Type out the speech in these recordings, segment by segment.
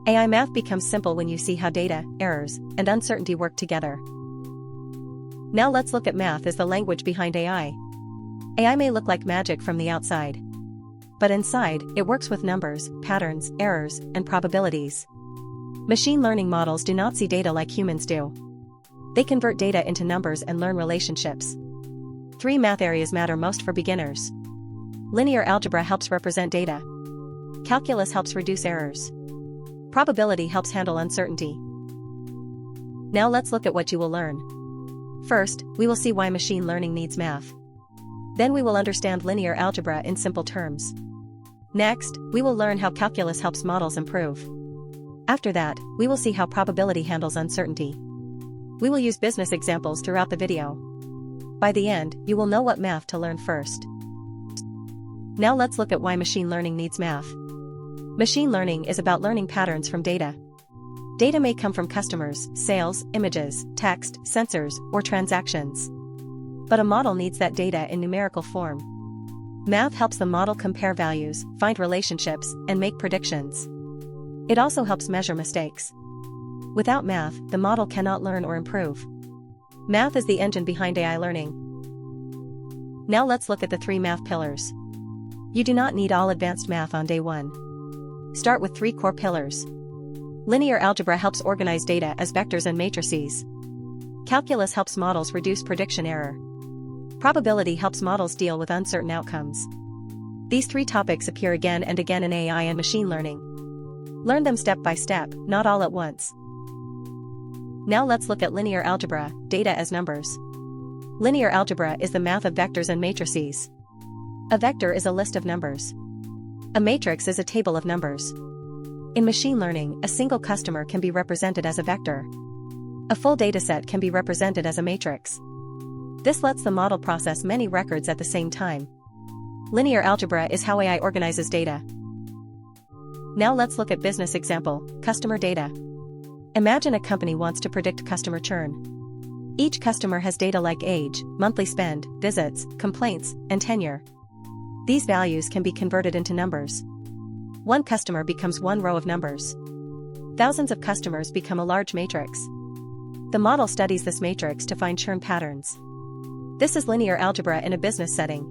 AI math becomes simple when you see how data, errors, and uncertainty work together. Now let's look at math as the language behind AI. AI may look like magic from the outside. But inside, it works with numbers, patterns, errors, and probabilities. Machine learning models do not see data like humans do. They convert data into numbers and learn relationships. 3 math areas matter most for beginners. Linear algebra helps represent data. Calculus helps reduce errors. Probability helps handle uncertainty. Now let's look at what you will learn. First, we will see why machine learning needs math. Then we will understand linear algebra in simple terms. Next, we will learn how calculus helps models improve. After that, we will see how probability handles uncertainty. We will use business examples throughout the video. By the end, you will know what math to learn first. Now let's look at why machine learning needs math. Machine learning is about learning patterns from data. Data may come from customers, sales, images, text, sensors, or transactions. But a model needs that data in numerical form. Math helps the model compare values, find relationships, and make predictions. It also helps measure mistakes. Without math, the model cannot learn or improve. Math is the engine behind AI learning. Now let's look at the 3 math pillars. You do not need all advanced math on day 1. Start with 3 core pillars. Linear algebra helps organize data as vectors and matrices. Calculus helps models reduce prediction error. Probability helps models deal with uncertain outcomes. These 3 topics appear again and again in AI and machine learning. Learn them step by step, not all at once. Now let's look at linear algebra, data as numbers. Linear algebra is the math of vectors and matrices. A vector is a list of numbers. A matrix is a table of numbers. In machine learning, a single customer can be represented as a vector. A full dataset can be represented as a matrix. This lets the model process many records at the same time. Linear algebra is how AI organizes data. Now let's look at business example, customer data. Imagine a company wants to predict customer churn. Each customer has data like age, monthly spend, visits, complaints, and tenure. These values can be converted into numbers. One customer becomes one row of numbers. Thousands of customers become a large matrix. The model studies this matrix to find churn patterns. This is linear algebra in a business setting.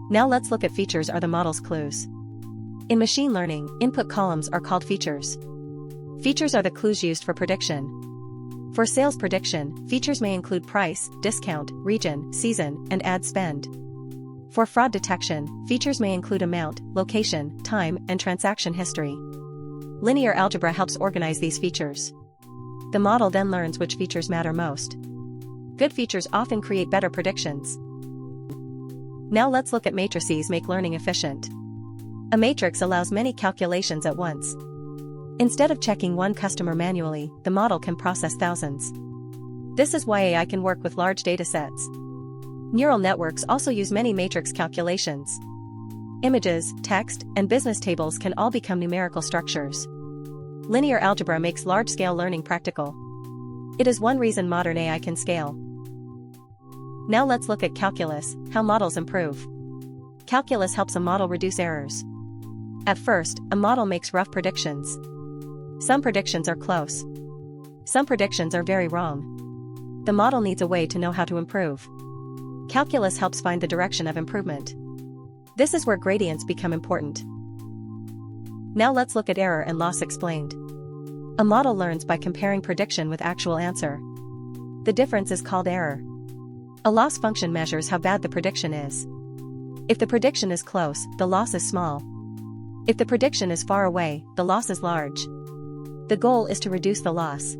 Now let's look at features are the model's clues. In machine learning, input columns are called features. Features are the clues used for prediction. For sales prediction, features may include price, discount, region, season, and ad spend. For fraud detection, features may include amount, location, time, and transaction history. Linear algebra helps organize these features. The model then learns which features matter most. Good features often create better predictions. Now let's look at matrices make learning efficient. A matrix allows many calculations at once. Instead of checking one customer manually, the model can process thousands. This is why AI can work with large datasets. Neural networks also use many matrix calculations. Images, text, and business tables can all become numerical structures. Linear algebra makes large-scale learning practical. It is one reason modern AI can scale. Now let's look at calculus, how models improve. Calculus helps a model reduce errors. At first, a model makes rough predictions. Some predictions are close. Some predictions are very wrong. The model needs a way to know how to improve. Calculus helps find the direction of improvement. This is where gradients become important. Now let's look at error and loss explained. A model learns by comparing prediction with actual answer. The difference is called error. A loss function measures how bad the prediction is. If the prediction is close, the loss is small. If the prediction is far away, the loss is large. The goal is to reduce the loss.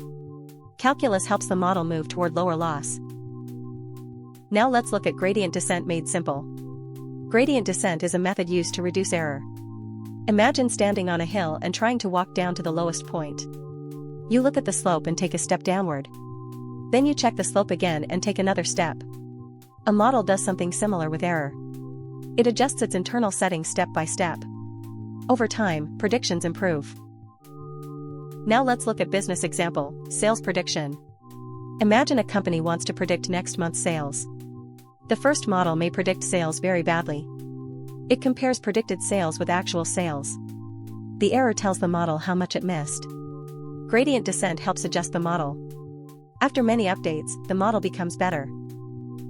Calculus helps the model move toward lower loss. Now let's look at gradient descent made simple. Gradient descent is a method used to reduce error. Imagine standing on a hill and trying to walk down to the lowest point. You look at the slope and take a step downward. Then you check the slope again and take another step. A model does something similar with error. It adjusts its internal settings step by step. Over time, predictions improve. Now let's look at business example, sales prediction. Imagine a company wants to predict next month's sales. The first model may predict sales very badly. It compares predicted sales with actual sales. The error tells the model how much it missed. Gradient descent helps adjust the model. After many updates, the model becomes better.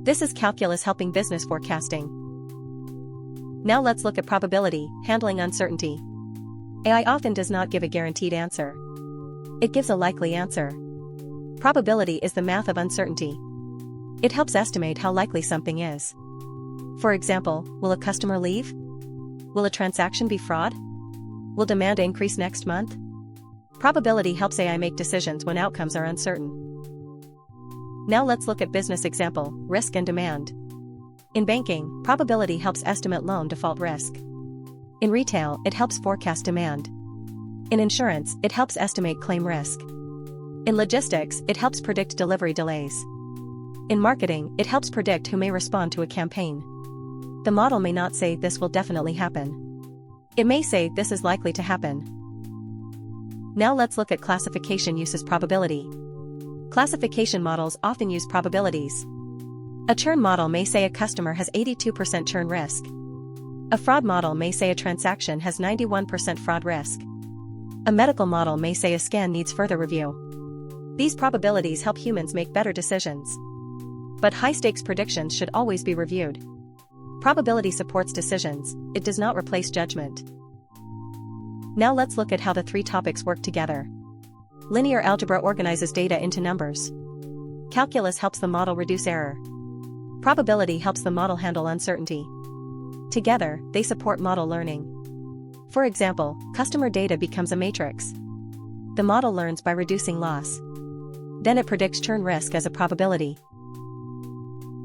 This is calculus helping business forecasting. Now let's look at probability, handling uncertainty. AI often does not give a guaranteed answer. It gives a likely answer. Probability is the math of uncertainty. It helps estimate how likely something is. For example, will a customer leave? Will a transaction be fraud? Will demand increase next month? Probability helps AI make decisions when outcomes are uncertain. Now let's look at business example, risk and demand. In banking, probability helps estimate loan default risk. In retail, it helps forecast demand. In insurance, it helps estimate claim risk. In logistics, it helps predict delivery delays. In marketing, it helps predict who may respond to a campaign. The model may not say this will definitely happen. It may say this is likely to happen. Now let's look at classification uses probability. Classification models often use probabilities. A churn model may say a customer has 82% churn risk. A fraud model may say a transaction has 91% fraud risk. A medical model may say a scan needs further review. These probabilities help humans make better decisions. But high-stakes predictions should always be reviewed. Probability supports decisions, it does not replace judgment. Now let's look at how the three topics work together. Linear algebra organizes data into numbers. Calculus helps the model reduce error. Probability helps the model handle uncertainty. Together, they support model learning. For example, customer data becomes a matrix. The model learns by reducing loss. Then it predicts churn risk as a probability.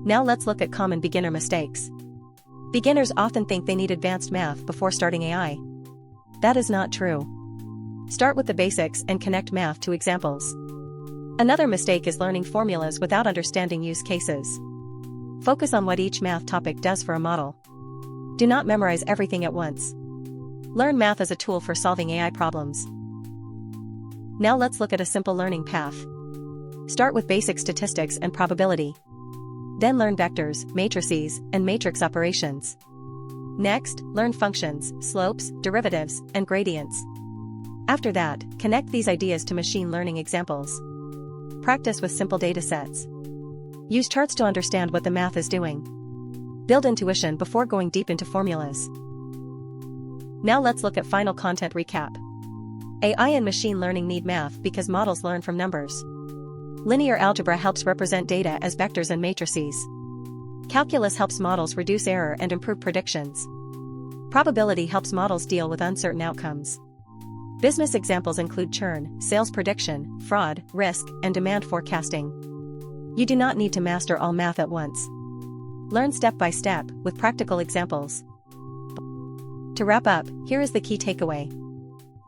Now let's look at common beginner mistakes. Beginners often think they need advanced math before starting AI. That is not true. Start with the basics and connect math to examples. Another mistake is learning formulas without understanding use cases. Focus on what each math topic does for a model. Do not memorize everything at once. Learn math as a tool for solving AI problems. Now let's look at a simple learning path. Start with basic statistics and probability. Then learn vectors, matrices, and matrix operations. Next, learn functions, slopes, derivatives, and gradients. After that, connect these ideas to machine learning examples. Practice with simple datasets. Use charts to understand what the math is doing. Build intuition before going deep into formulas. Now let's look at final content recap. AI and machine learning need math because models learn from numbers. Linear algebra helps represent data as vectors and matrices. Calculus helps models reduce error and improve predictions. Probability helps models deal with uncertain outcomes. Business examples include churn, sales prediction, fraud, risk, and demand forecasting. You do not need to master all math at once. Learn step by step, with practical examples. To wrap up, here is the key takeaway.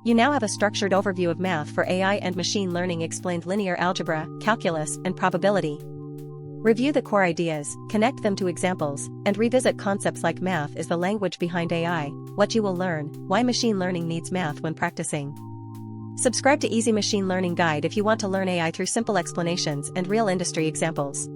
You now have a structured overview of math for AI and machine learning explained linear algebra, calculus, and probability. Review the core ideas, connect them to examples, and revisit concepts like math is the language behind AI, what you will learn, why machine learning needs math when practicing. Subscribe to Easy Machine Learning Guide if you want to learn AI through simple explanations and real industry examples.